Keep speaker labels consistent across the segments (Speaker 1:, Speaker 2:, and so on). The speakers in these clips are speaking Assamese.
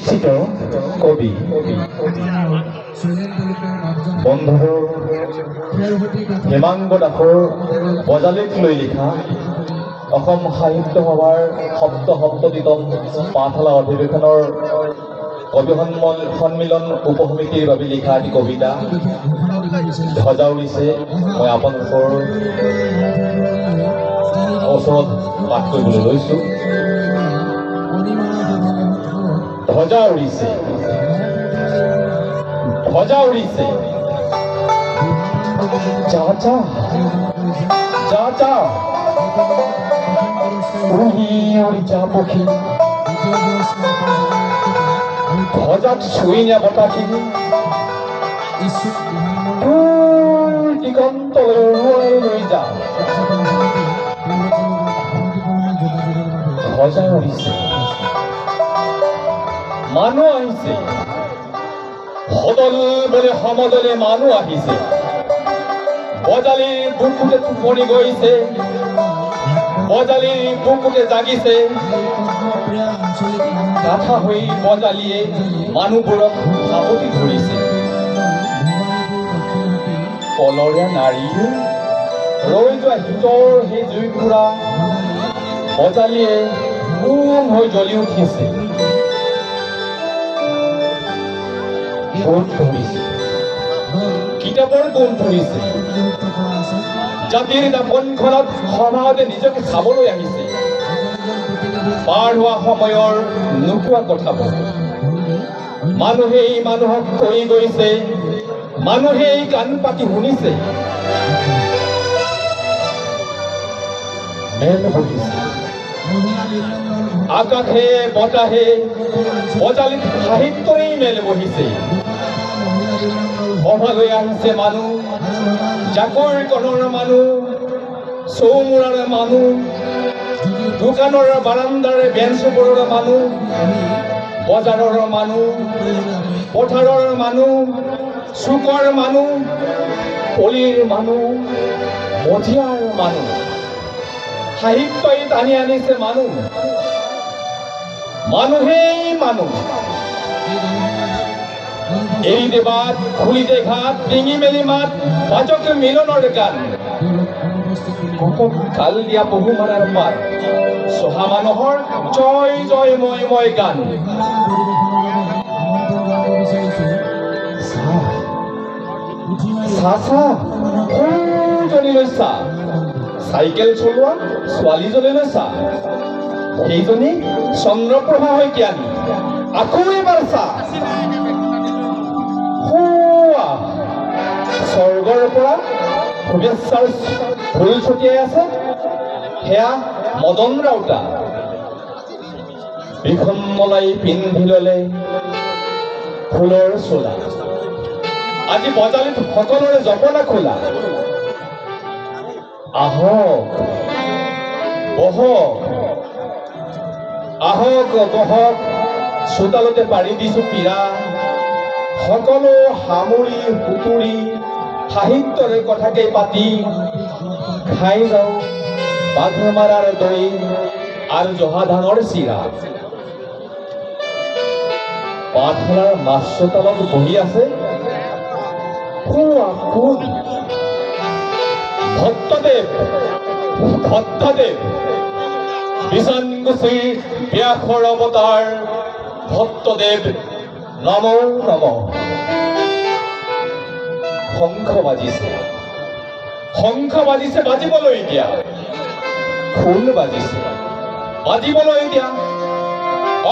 Speaker 1: প্ৰতিষ্ঠিত কবি বন্ধু হেমাংগ দাসৰ বজালীক লৈ লিখা অসম সাহিত্য সভাৰ সপ্ততিতম পাঠশালা অধিৱেশনৰ কবি সন্মিলন উপসমিতিৰ বাবে লিখা এটি কবিতা ধ্বজা উৰিছে। মই আপোনালোকৰ ওচৰত পাঠ কৰিবলৈ লৈছোঁ। ধ্বজা উৰিছে, ধ্বজা উৰিছে, যা যা যা যা উৰি উৰি যা পক্ষী, ধ্বজাত চুই নিয়া বতাহখিনি দিগন্তলৈ লৈ যা। ধ্বজা উৰিছে, মানুহ আহিছে, সদল বোলে সমদলে মানুহ আহিছে। বজালীৰ বুকুতে টোপনি গৈছে, বজালীৰ বুকুতে জাগিছে। গাথা হৈ বজালীয়ে মানুহবোৰক সাৱটি ধৰিছে। কলৰীয়া নাৰী ৰৈ যোৱা শীতৰ সেই জুইকুৰা বজালীয়ে গুম হৈ জ্বলি উঠিছে। গোন্ধ ধৰিছে, কিতাপৰ গোন্ধ ধৰিছে। জাতিৰ দাপনখনত সমাজে নিজকে চাবলৈ আহিছে। পাৰ হোৱা সময়ৰ নোকোৱা কথাবোৰ মানুহেই মানুহক কৈ গৈছে, মানুহেই কাণ পাতি শুনিছে। মেল বহিছে আকাশে বতাহে, বজালীত সাহিত্যৰেই মেল বহিছে। সভালৈ আহিছে মানুহ, জাকৈ কণৰ মানুহ, চৌমুৰাৰ মানুহ, দোকানৰ বাৰান্দাৰে বেঞ্চবোৰৰ মানুহ, বজাৰৰ মানুহ, পথাৰৰ মানুহ, চুকৰ মানুহ, পলীৰ মানুহ, মজিয়াৰ মানুহ। সাহিত্যই টানি আনিছে মানুহ, মানুহেই মানুহ। এৰি দে বাট, খুলি দে ঘাট, ডিঙি মেলি মাত, বাজক মিলনৰ গান। কাল দিয়া বহু মাৰাৰ পাত, চহা মানুহৰ জয় জয় মই মই গান। সৰুজনীলৈ চা, চাইকেল চলোৱা ছোৱালীজনীলৈ চা, সেইজনী চন্দ্ৰপ্ৰভা শইকীয়ানী। আকৌ এবাৰ চা, স্বৰ্গৰ পৰা শুভেচ্ছাৰ ফুল ছটিয়াই আছে, সেয়া মদন ৰাউতা। বিষম মলাই পিন্ধি ললে ফুলৰ চোলা, আজি বজালীত সকলোৰে জপনা খোলা। আহক বহক, আহক বহক, চোতালতে পাৰি দিছো পীৰা। সকলো সামৰি সুতুৰি সাহিত্যৰে কথাকে পাতি খাই যাওঁ বাঘমাৰাৰ দৈ আৰু জহা ধানৰ চিৰা। পাঠশালাৰ মাছ চোতালত বহি আছে ভট্টদেৱ, ভট্টদেৱ, বিছানগুছিৰ ব্যাসৰ অৱতাৰ ভট্টদেৱ। নম নম। শংখ বাজিছে, শংখ বাজিছে, বাজিবলৈ দিয়া। খোল বাজিছে, বাজিবলৈ দিয়া।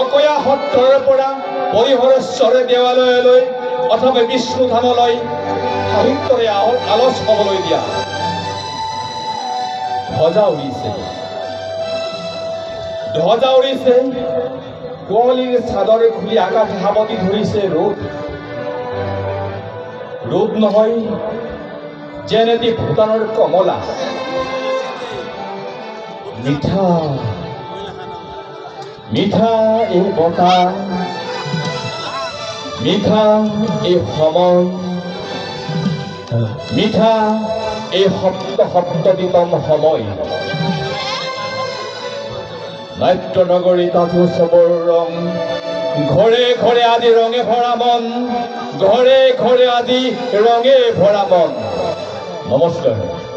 Speaker 1: অকয়া সত্ৰৰ পৰা পৰিহৰেশ্বৰে দেৱালয়লৈ অথবা বিষ্ণু ধামলৈ সাহিত্যৰে আলচ হ'বলৈ দিয়া। ধ্বজা উৰিছে, ধ্বজা উৰিছে। কুঁৱলীৰ চাদৰ খুলি আকাশ সাৱটি ধৰিছে ৰ'দ। ৰ'দ নহয় যেন এটি ভূটানৰ কমলা। মিঠা মিঠা এই বতাহ, মিঠা এই সময়, মিঠা এই সপ্ততিতম সময়। নাট্য নগৰী তাত উৎসৱৰ ৰং ঘৰে ঘৰে আজি ৰঙে ভৰা মন, ঘৰে ঘৰে আজি ৰঙে ভৰা মন। নমস্কাৰ।